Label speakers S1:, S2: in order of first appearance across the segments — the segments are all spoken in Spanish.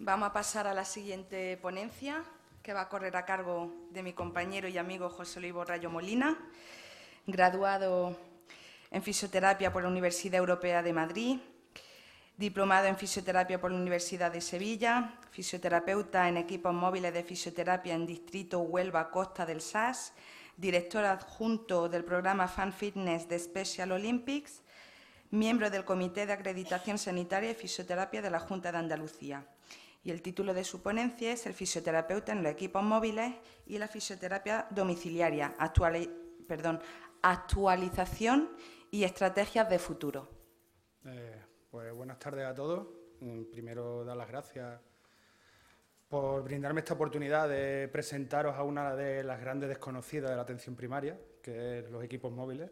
S1: Vamos a pasar a la siguiente ponencia, que va a correr a cargo de mi compañero y amigo José Luis Borrallo Molina, graduado en fisioterapia por la Universidad Europea de Madrid, diplomado en fisioterapia por la Universidad de Sevilla, fisioterapeuta en equipos móviles de fisioterapia en Distrito Huelva Costa del SAS, director adjunto del programa Fan Fitness de Special Olympics, miembro del Comité de Acreditación Sanitaria y Fisioterapia de la Junta de Andalucía. Y el título de su ponencia es El fisioterapeuta en los equipos móviles y la fisioterapia domiciliaria, actualización y estrategias de futuro.
S2: Pues buenas tardes a todos. Primero, dar las gracias por brindarme esta oportunidad de presentaros a una de las grandes desconocidas de la atención primaria, que es los equipos móviles.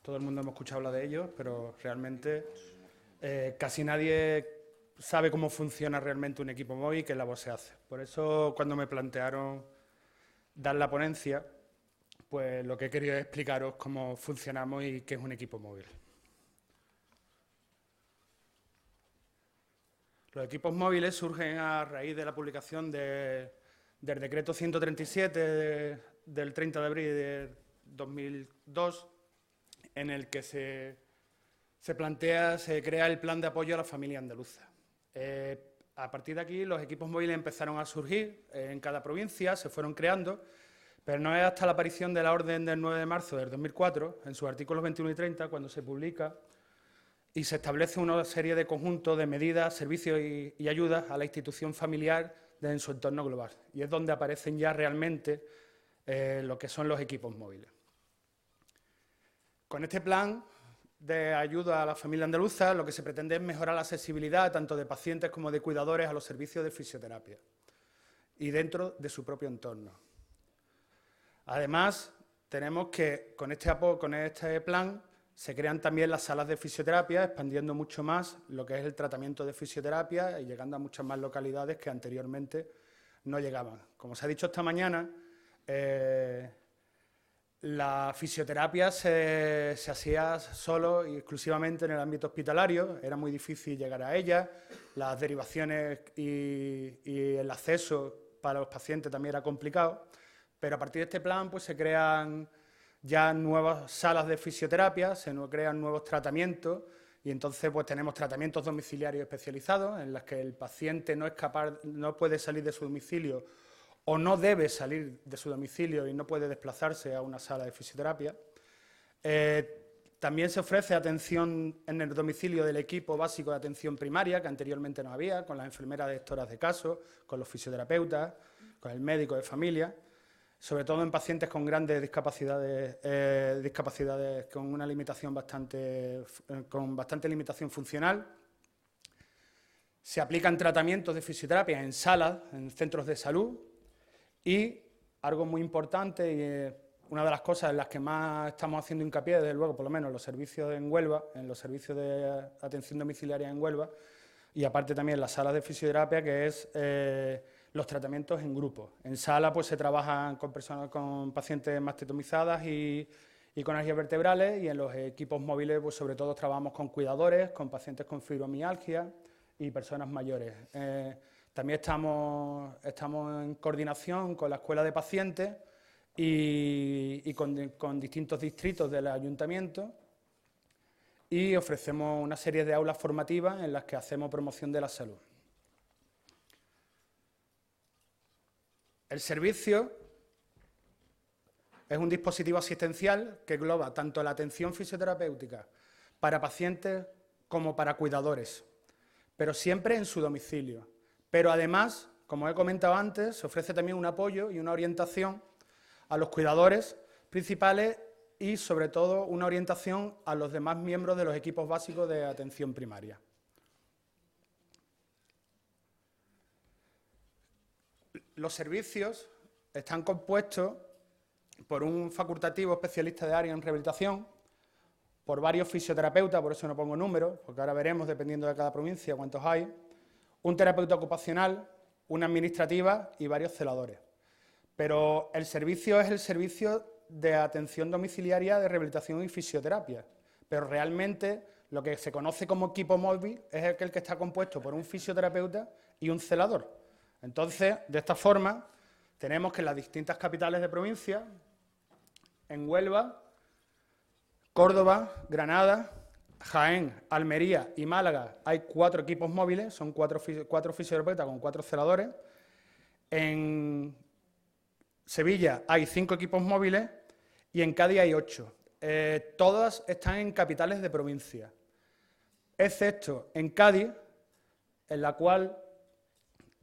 S2: Todo el mundo hemos escuchado hablar de ellos, pero realmente casi nadie sabe cómo funciona realmente un equipo móvil y qué labor se hace. Por eso, cuando me plantearon dar la ponencia, pues lo que he querido es explicaros cómo funcionamos y qué es un equipo móvil. Los equipos móviles surgen a raíz de la publicación del decreto 137 del 30 de abril de 2002, en el que se crea el plan de apoyo a la familia andaluza. A partir de aquí, los equipos móviles empezaron a surgir en cada provincia, se fueron creando, pero no es hasta la aparición de la orden del 9 de marzo del 2004, en sus artículos 21 y 30, cuando se publica y se establece una serie de conjuntos de medidas, servicios y ayudas a la institución familiar en su entorno global. Y es donde aparecen ya realmente lo que son los equipos móviles. Con este plan de ayuda a la familia andaluza, lo que se pretende es mejorar la accesibilidad tanto de pacientes como de cuidadores a los servicios de fisioterapia y dentro de su propio entorno. Además, tenemos que con este plan se crean también las salas de fisioterapia, expandiendo mucho más lo que es el tratamiento de fisioterapia y llegando a muchas más localidades que anteriormente no llegaban. Como se ha dicho esta mañana, la fisioterapia se hacía solo y exclusivamente en el ámbito hospitalario, era muy difícil llegar a ella, las derivaciones y el acceso para los pacientes también era complicado, pero a partir de este plan pues se crean ya nuevas salas de fisioterapia, se crean nuevos tratamientos y entonces pues tenemos tratamientos domiciliarios especializados en los que el paciente no puede salir de su domicilio o no debe salir de su domicilio y no puede desplazarse a una sala de fisioterapia. También se ofrece atención en el domicilio del equipo básico de atención primaria, que anteriormente no había, con las enfermeras gestoras de caso, con los fisioterapeutas, con el médico de familia, sobre todo en pacientes con grandes discapacidades con una limitación con bastante limitación funcional. Se aplican tratamientos de fisioterapia en salas, en centros de salud. Y algo muy importante, y una de las cosas en las que más estamos haciendo hincapié, desde luego, por lo menos en los servicios en Huelva, en los servicios de atención domiciliaria en Huelva, y aparte también en las salas de fisioterapia, que es los tratamientos en grupo. En sala pues se trabajan con pacientes mastectomizadas y con hernias vertebrales, y en los equipos móviles pues sobre todo trabajamos con cuidadores, con pacientes con fibromialgia y personas mayores. También estamos en coordinación con la Escuela de Pacientes y con distintos distritos del ayuntamiento, y ofrecemos una serie de aulas formativas en las que hacemos promoción de la salud. El servicio es un dispositivo asistencial que engloba tanto la atención fisioterapéutica para pacientes como para cuidadores, pero siempre en su domicilio. Pero además, como he comentado antes, se ofrece también un apoyo y una orientación a los cuidadores principales y, sobre todo, una orientación a los demás miembros de los equipos básicos de atención primaria. Los servicios están compuestos por un facultativo especialista de área en rehabilitación, por varios fisioterapeutas, por eso no pongo números, porque ahora veremos, dependiendo de cada provincia, cuántos hay, un terapeuta ocupacional, una administrativa y varios celadores. Pero el servicio es el servicio de atención domiciliaria de rehabilitación y fisioterapia, pero realmente Lo que se conoce como equipo móvil es aquel que está compuesto por un fisioterapeuta y un celador. Entonces, de esta forma, tenemos que en las distintas capitales de provincia, en Huelva, Córdoba, Granada, Jaén, Almería y Málaga hay 4 equipos móviles, son 4 fisioterapeutas con 4 celadores. En Sevilla hay 5 equipos móviles y en Cádiz hay 8. Todas están en capitales de provincia, excepto en Cádiz, en la cual,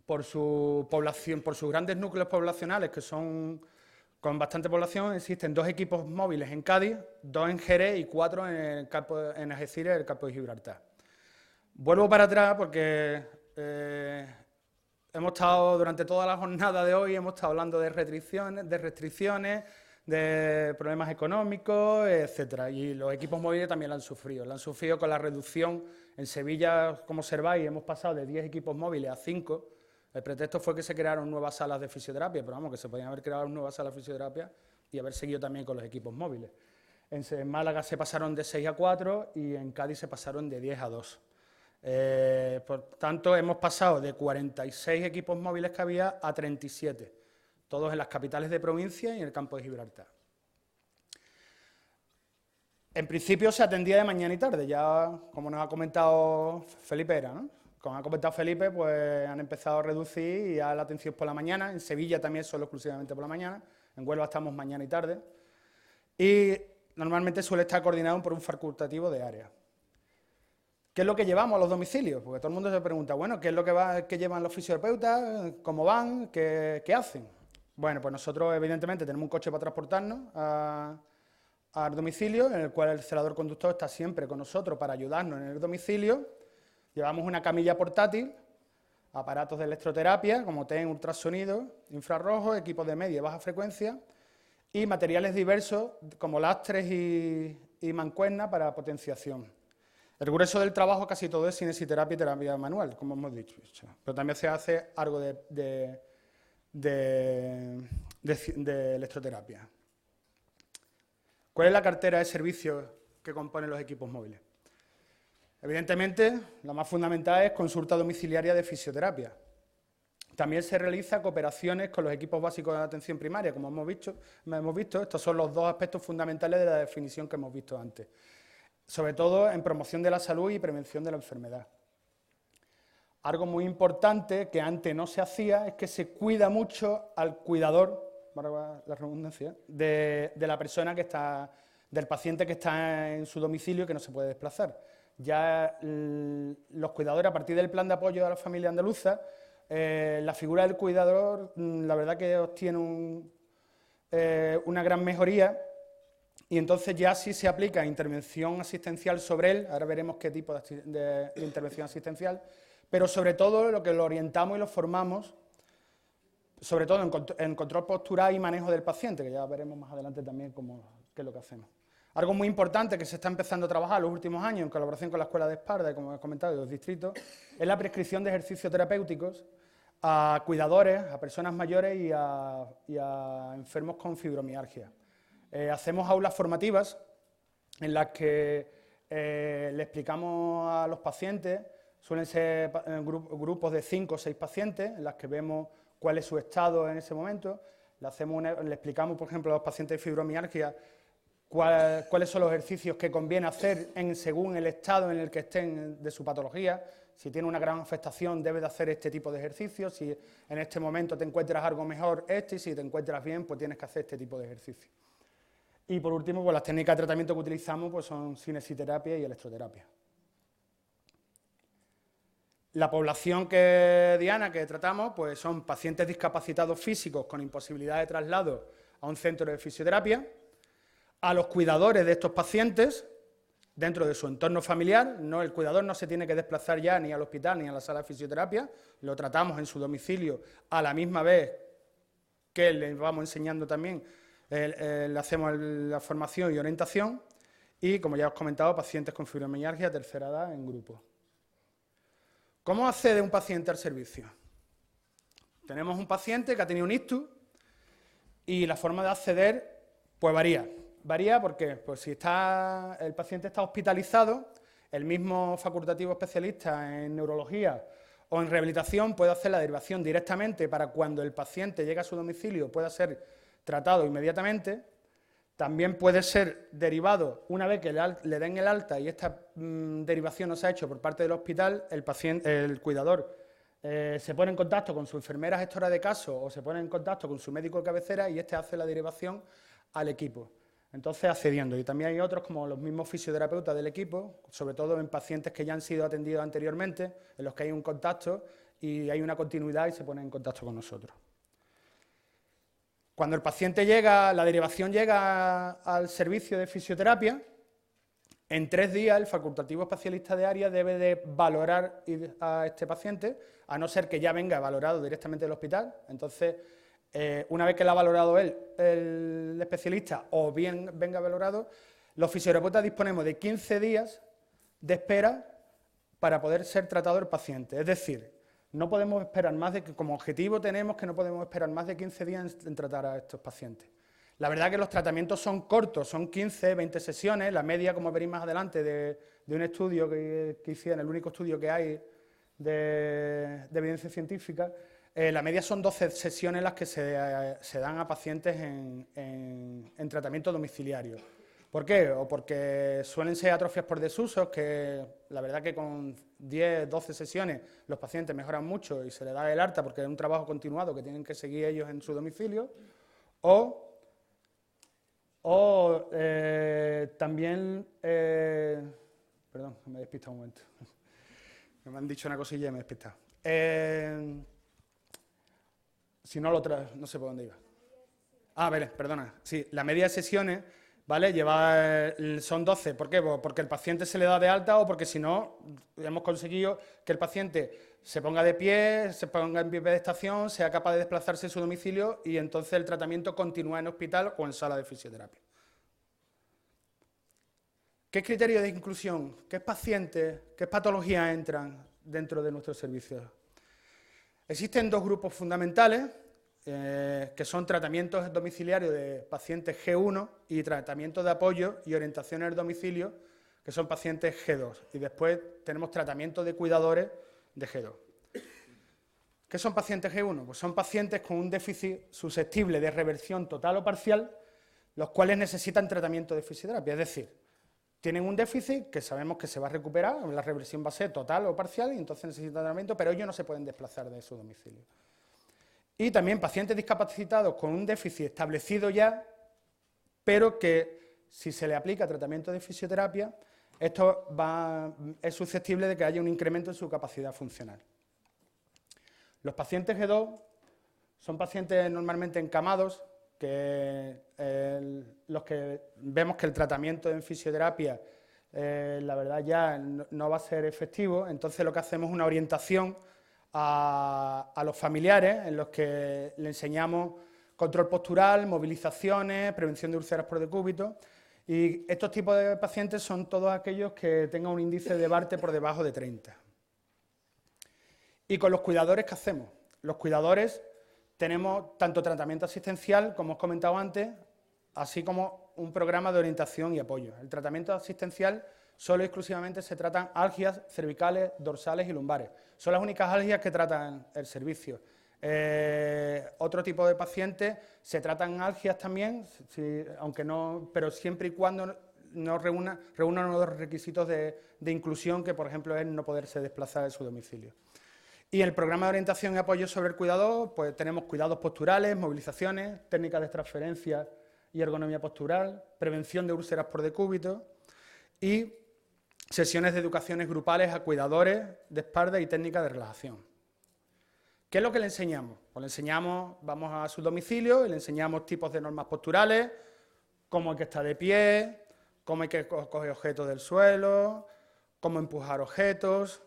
S2: por su población, por sus grandes núcleos poblacionales, que son con bastante población, existen 2 equipos móviles en Cádiz, 2 en Jerez y 4 en Algeciras, el campo de Gibraltar. Vuelvo para atrás porque hemos estado, durante toda la jornada de hoy, hemos estado hablando de restricciones, de problemas económicos, etcétera. Y los equipos móviles también lo han sufrido. Lo han sufrido con la reducción. En Sevilla, como observáis, hemos pasado de 10 equipos móviles a 5. El pretexto fue que se crearon nuevas salas de fisioterapia, pero vamos, que se podían haber creado nuevas salas de fisioterapia y haber seguido también con los equipos móviles. En Málaga se pasaron de 6 a 4 y en Cádiz se pasaron de 10 a 2. Por tanto, hemos pasado de 46 equipos móviles que había a 37, todos en las capitales de provincia y en el campo de Gibraltar. En principio se atendía de mañana y tarde, ya como nos ha comentado Felipe, ¿no? Como ha comentado Felipe, pues han empezado a reducir y ya la atención es por la mañana. En Sevilla también solo exclusivamente por la mañana. En Huelva estamos mañana y tarde. Y normalmente suele estar coordinado por un facultativo de área. ¿Qué es lo que llevamos a los domicilios? Porque todo el mundo se pregunta, bueno, ¿qué es lo que llevan los fisioterapeutas? ¿Cómo van? ¿Qué hacen? Bueno, pues nosotros evidentemente tenemos un coche para transportarnos al domicilio, en el cual el celador conductor está siempre con nosotros para ayudarnos en el domicilio. Llevamos una camilla portátil, aparatos de electroterapia, como TEN, ultrasonido, infrarrojo, equipos de media y baja frecuencia, y materiales diversos como lastres y mancuernas para potenciación. El grueso del trabajo casi todo es cinesiterapia y terapia manual, como hemos dicho, pero también se hace algo de electroterapia. ¿Cuál es la cartera de servicios que componen los equipos móviles? Evidentemente, la más fundamental es consulta domiciliaria de fisioterapia. También se realiza cooperaciones con los equipos básicos de atención primaria, como hemos visto. Estos son los 2 aspectos fundamentales de la definición que hemos visto antes. Sobre todo en promoción de la salud y prevención de la enfermedad. Algo muy importante que antes no se hacía es que se cuida mucho al cuidador, para la redundancia, de la persona que está, del paciente que está en su domicilio y que no se puede desplazar. Ya los cuidadores, a partir del plan de apoyo a la familia andaluza, la figura del cuidador, la verdad que obtiene una gran mejoría, y entonces ya sí se aplica intervención asistencial sobre él. Ahora veremos qué tipo de intervención asistencial, pero sobre todo lo que lo orientamos y lo formamos, sobre todo en control postural y manejo del paciente, que ya veremos más adelante también qué es lo que hacemos. Algo muy importante que se está empezando a trabajar en los últimos años en colaboración con la Escuela de Esparda, como he comentado, y los distritos, es la prescripción de ejercicios terapéuticos a cuidadores, a personas mayores y a enfermos con fibromialgia. Hacemos aulas formativas en las que le explicamos a los pacientes, suelen ser grupos de 5 o 6 pacientes, en las que vemos cuál es su estado en ese momento. Le explicamos, por ejemplo, a los pacientes de fibromialgia cuáles son los ejercicios que conviene hacer según el estado en el que estén de su patología. Si tiene una gran afectación, debe de hacer este tipo de ejercicios. Si en este momento te encuentras algo mejor, y si te encuentras bien, pues tienes que hacer este tipo de ejercicios. Y por último, pues las técnicas de tratamiento que utilizamos pues son cinesiterapia y electroterapia. La población diana que tratamos pues son pacientes discapacitados físicos con imposibilidad de traslado a un centro de fisioterapia, a los cuidadores de estos pacientes dentro de su entorno familiar. El cuidador no se tiene que desplazar ya ni al hospital ni a la sala de fisioterapia, lo tratamos en su domicilio a la misma vez que le vamos enseñando también, le hacemos la formación y orientación, y como ya os he comentado, pacientes con fibromialgia tercera edad en grupo. ¿Cómo accede un paciente al servicio? Tenemos un paciente que ha tenido un ictus y la forma de acceder pues varía. Varía porque pues, si el paciente está hospitalizado, el mismo facultativo especialista en neurología o en rehabilitación puede hacer la derivación directamente para cuando el paciente llega a su domicilio pueda ser tratado inmediatamente. También puede ser derivado una vez que le den el alta y esta derivación no se ha hecho por parte del hospital, el cuidador se pone en contacto con su enfermera gestora de caso o se pone en contacto con su médico de cabecera y este hace la derivación al equipo. Entonces, accediendo. Y también hay otros, como los mismos fisioterapeutas del equipo, sobre todo en pacientes que ya han sido atendidos anteriormente, en los que hay un contacto y hay una continuidad y se ponen en contacto con nosotros. Cuando el paciente llega, la derivación llega al servicio de fisioterapia, en 3 días el facultativo especialista de área debe de valorar a este paciente, a no ser que ya venga valorado directamente del hospital. Entonces, una vez que lo ha valorado el especialista o bien venga valorado, los fisioterapeutas disponemos de 15 días de espera para poder ser tratado el paciente. Es decir, no podemos esperar más de que, como objetivo tenemos que no podemos esperar más de 15 días en tratar a estos pacientes. La verdad que los tratamientos son cortos, son 15, 20 sesiones, la media, como veréis más adelante, de un estudio que hicieron, el único estudio que hay de evidencia científica, la media son 12 sesiones las que se dan a pacientes en tratamiento domiciliario. ¿Por qué? O porque suelen ser atrofias por desusos, que la verdad que con 10, 12 sesiones los pacientes mejoran mucho y se les da el alta porque es un trabajo continuado que tienen que seguir ellos en su domicilio, o también, perdón, me he despistado un momento, me han dicho una cosilla y me he despistado. Si no, no sé por dónde iba. Ah, vale, perdona. Sí, la media de sesiones, ¿vale? Son 12. ¿Por qué? Porque el paciente se le da de alta o porque si no, hemos conseguido que el paciente se ponga de pie, se ponga en pie de estación, sea capaz de desplazarse en su domicilio y entonces el tratamiento continúa en hospital o en sala de fisioterapia. ¿Qué criterios de inclusión, qué pacientes, qué patologías entran dentro de nuestros servicios? Existen 2 grupos fundamentales, que son tratamientos domiciliarios de pacientes G1 y tratamientos de apoyo y orientación en el domicilio, que son pacientes G2. Y después tenemos tratamientos de cuidadores de G2. ¿Qué son pacientes G1? Pues son pacientes con un déficit susceptible de reversión total o parcial, los cuales necesitan tratamiento de fisioterapia. Es decir, tienen un déficit que sabemos que se va a recuperar, la reversión va a ser total o parcial y entonces necesitan tratamiento, pero ellos no se pueden desplazar de su domicilio. Y también pacientes discapacitados con un déficit establecido ya, pero que si se le aplica tratamiento de fisioterapia, esto es susceptible de que haya un incremento en su capacidad funcional. Los pacientes G2 son pacientes normalmente encamados, los que vemos que el tratamiento en fisioterapia, la verdad ya no va a ser efectivo, entonces lo que hacemos es una orientación a los familiares en los que le enseñamos control postural, movilizaciones, prevención de úlceras por decúbito, y estos tipos de pacientes son todos aquellos que tengan un índice de Barthe por debajo de 30. ¿Y con los cuidadores qué hacemos? Los cuidadores tenemos tanto tratamiento asistencial, como os he comentado antes, así como un programa de orientación y apoyo. El tratamiento asistencial solo y exclusivamente se tratan algias cervicales, dorsales y lumbares. Son las únicas algias que tratan el servicio. Otro tipo de pacientes se tratan algias también, aunque no, pero siempre y cuando no reúnan uno de los requisitos de inclusión, que por ejemplo es no poderse desplazar de su domicilio. Y el programa de orientación y apoyo sobre el cuidador, pues tenemos cuidados posturales, movilizaciones, técnicas de transferencia y ergonomía postural, prevención de úlceras por decúbito y sesiones de educaciones grupales a cuidadores de espalda y técnicas de relajación. ¿Qué es lo que le enseñamos? Pues le enseñamos, vamos a su domicilio y le enseñamos tipos de normas posturales, cómo hay que estar de pie, cómo hay que coger objetos del suelo, cómo empujar objetos,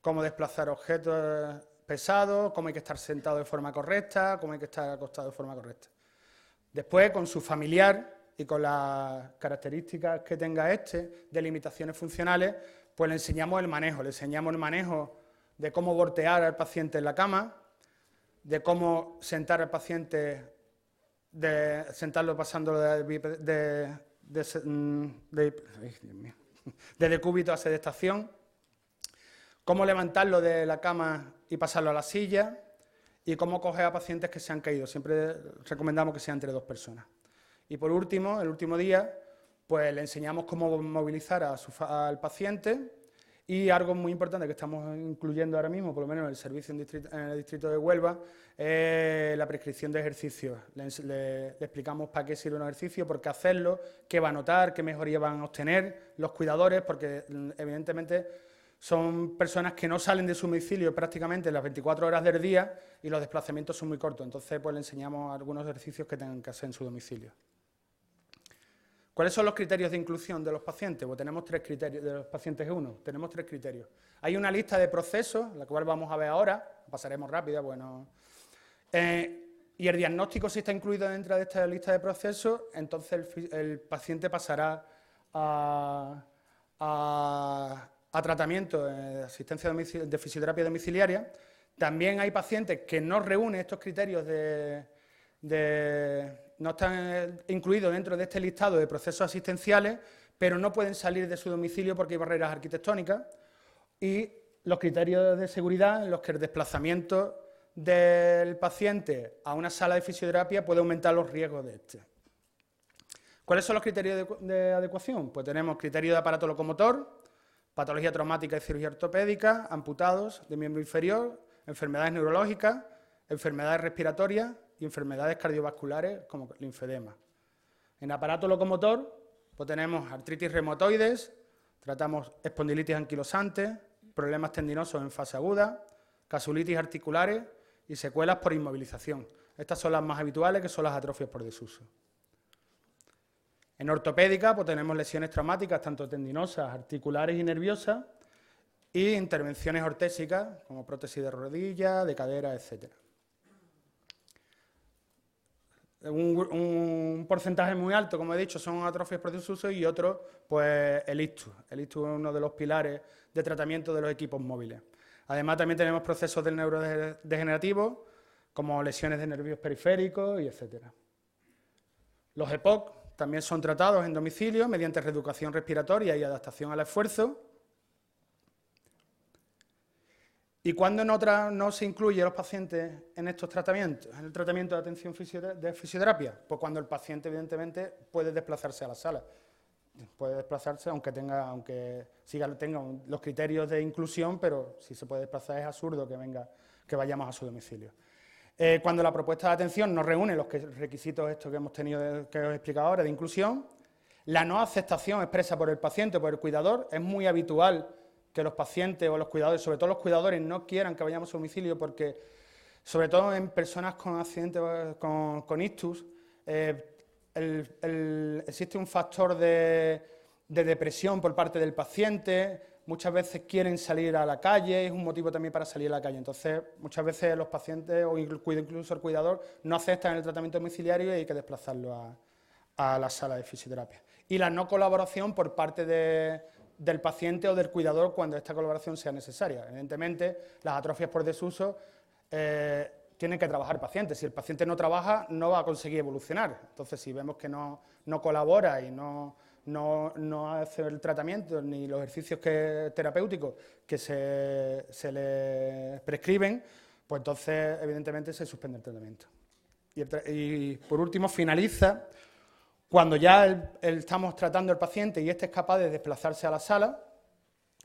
S2: cómo desplazar objetos pesados, cómo hay que estar sentado de forma correcta, cómo hay que estar acostado de forma correcta. Después, con su familiar y con las características que tenga de limitaciones funcionales, pues le enseñamos el manejo de cómo voltear al paciente en la cama, de cómo sentar al paciente, sentarlo pasándolo de decúbito a sedestación, cómo levantarlo de la cama y pasarlo a la silla y cómo coger a pacientes que se han caído. Siempre recomendamos que sea entre 2 personas. Y por último, el último día, pues le enseñamos cómo movilizar al paciente y algo muy importante que estamos incluyendo ahora mismo, por lo menos en el servicio en el distrito de Huelva, la prescripción de ejercicios. Le explicamos para qué sirve un ejercicio, por qué hacerlo, qué va a notar, qué mejoría van a obtener los cuidadores, porque evidentemente son personas que no salen de su domicilio prácticamente las 24 horas del día y los desplazamientos son muy cortos. Entonces, pues le enseñamos algunos ejercicios que tengan que hacer en su domicilio. ¿Cuáles son los criterios de inclusión de los pacientes? Pues tenemos 3 criterios, de los pacientes E1, tenemos 3 criterios. Hay una lista de procesos, la cual vamos a ver ahora, pasaremos rápida, bueno. Y el diagnóstico, si está incluido dentro de esta lista de procesos, entonces el paciente pasará a tratamiento de asistencia de fisioterapia domiciliaria. También hay pacientes que no reúnen estos criterios no están incluidos dentro de este listado de procesos asistenciales, pero no pueden salir de su domicilio porque hay barreras arquitectónicas, y los criterios de seguridad en los que el desplazamiento del paciente a una sala de fisioterapia puede aumentar los riesgos de este. ¿Cuáles son los criterios de adecuación? Pues tenemos criterios de aparato locomotor, patología traumática y cirugía ortopédica, amputados de miembro inferior, enfermedades neurológicas, enfermedades respiratorias y enfermedades cardiovasculares como linfedema. En aparato locomotor pues tenemos artritis reumatoides, tratamos espondilitis anquilosante, problemas tendinosos en fase aguda, casulitis articulares y secuelas por inmovilización. Estas son las más habituales, que son las atrofias por desuso. En ortopédica pues tenemos lesiones traumáticas, tanto tendinosas, articulares y nerviosas, y intervenciones ortésicas, como prótesis de rodilla, de cadera, etc. Un porcentaje muy alto, como he dicho, son atrofias por desuso y otro, pues el ictus. El ictus es uno de los pilares de tratamiento de los equipos móviles. Además, también tenemos procesos del neurodegenerativo, como lesiones de nervios periféricos y etc. Los EPOC también son tratados en domicilio mediante reeducación respiratoria y adaptación al esfuerzo. ¿Y cuándo no se incluye a los pacientes en estos tratamientos, en el tratamiento de atención de fisioterapia? Pues cuando el paciente, evidentemente, puede desplazarse a la sala. Puede desplazarse, aunque tenga los criterios de inclusión, pero si se puede desplazar es absurdo que vayamos a su domicilio. Cuando la propuesta de atención no reúne los requisitos estos que hemos tenido, que os he explicado ahora, de inclusión, la no aceptación expresa por el paciente o por el cuidador. Es muy habitual que los pacientes o los cuidadores, sobre todo los cuidadores, no quieran que vayamos a su domicilio porque, sobre todo en personas con accidentes, con ictus, existe un factor de depresión por parte del paciente. Muchas veces quieren salir a la calle, es un motivo también para salir a la calle. Entonces, muchas veces los pacientes o incluso el cuidador no aceptan el tratamiento domiciliario y hay que desplazarlo a la sala de fisioterapia. Y la no colaboración por parte del paciente o del cuidador cuando esta colaboración sea necesaria. Evidentemente, las atrofias por desuso tienen que trabajar el paciente. Si el paciente no trabaja, no va a conseguir evolucionar. Entonces, si vemos que no colabora y no hace el tratamiento ni los ejercicios terapéuticos que se le prescriben, pues entonces, evidentemente, se suspende el tratamiento. Y por último, finaliza cuando ya estamos tratando al paciente y éste es capaz de desplazarse a la sala.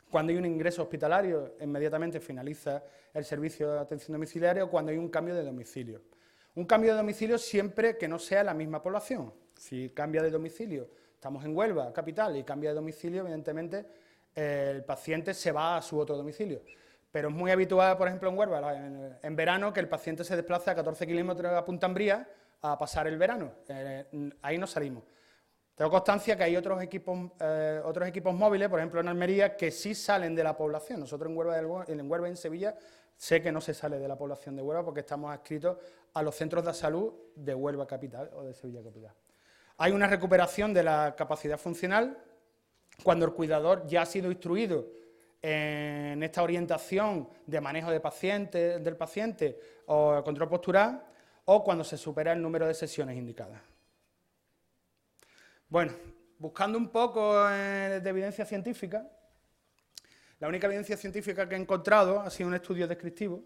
S2: Cuando hay un ingreso hospitalario, inmediatamente finaliza el servicio de atención domiciliaria, o cuando hay un cambio de domicilio. Un cambio de domicilio siempre que no sea la misma población. Si cambia de domicilio, estamos en Huelva, capital, y cambia de domicilio, evidentemente el paciente se va a su otro domicilio. Pero es muy habitual, por ejemplo, en Huelva, en verano, que el paciente se desplaza a 14 kilómetros a Punta Ambría a pasar el verano. Ahí no salimos. Tengo constancia que hay otros equipos móviles, por ejemplo en Almería, que sí salen de la población. Nosotros en Huelva y en Sevilla sé que no se sale de la población de Huelva porque estamos adscritos a los centros de salud de Huelva capital o de Sevilla capital. Hay una recuperación de la capacidad funcional cuando el cuidador ya ha sido instruido en esta orientación de manejo del paciente o control postural, o cuando se supera el número de sesiones indicadas. Bueno, buscando un poco de evidencia científica, la única evidencia científica que he encontrado ha sido un estudio descriptivo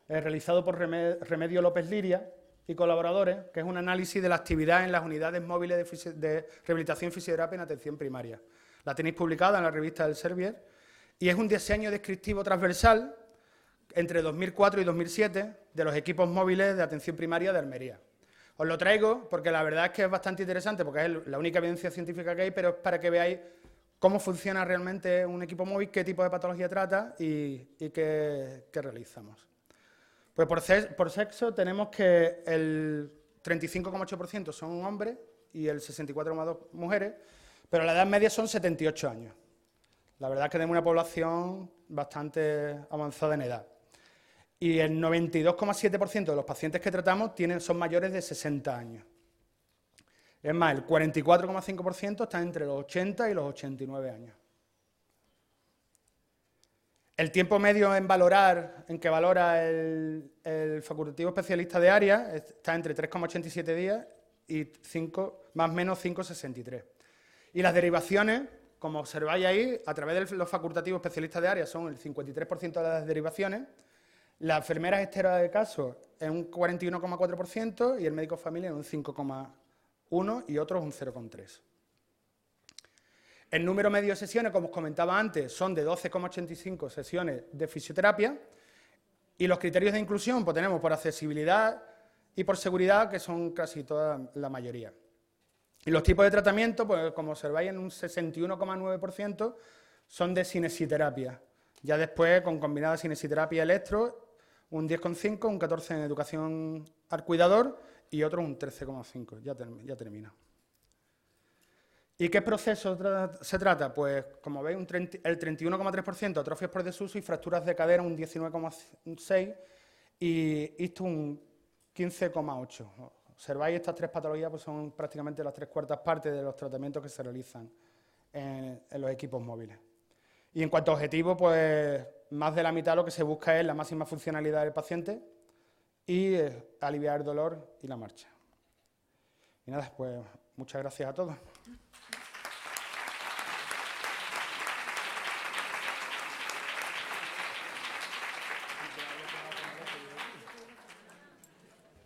S2: realizado por Remedio López Liria y colaboradores, que es un análisis de la actividad en las unidades móviles de rehabilitación y fisioterapia en atención primaria. La tenéis publicada en la revista del Servier y es un diseño descriptivo transversal entre 2004 y 2007 de los equipos móviles de atención primaria de Almería. Os lo traigo porque la verdad es que es bastante interesante, porque es la única evidencia científica que hay, pero es para que veáis cómo funciona realmente un equipo móvil, qué tipo de patología trata y qué realizamos. Pues por sexo tenemos que el 35,8% son hombres y el 64,2% mujeres, pero la edad media son 78 años. La verdad es que tenemos una población bastante avanzada en edad. Y el 92,7% de los pacientes que tratamos son mayores de 60 años. Es más, el 44,5% está entre los 80 y los 89 años. El tiempo medio en que valora el facultativo especialista de área está entre 3,87 días y más o menos 5,63. Y las derivaciones, como observáis ahí, a través de los facultativos especialistas de área son el 53% de las derivaciones. Las enfermeras esteras de caso es un 41,4% y el médico familiar un 5,1% y otros un 0,3%. El número medio de sesiones, como os comentaba antes, son de 12,85 sesiones de fisioterapia y los criterios de inclusión pues tenemos por accesibilidad y por seguridad, que son casi toda la mayoría. Y los tipos de tratamiento, pues como observáis, en un 61,9% son de cinesiterapia. Ya después, con combinada cinesiterapia y electro, un 10,5%, un 14% en educación al cuidador y otro un 13,5%. Ya termino. ¿Y qué proceso se trata? Pues, como veis, el 31,3% atrofias por desuso y fracturas de cadera un 19,6% y esto un 15,8%. Observáis, estas tres patologías pues son prácticamente las 3/4 partes de los tratamientos que se realizan en los equipos móviles. Y en cuanto a objetivos, pues más de la mitad lo que se busca es la máxima funcionalidad del paciente y aliviar el dolor y la marcha. Y nada, pues muchas gracias a todos.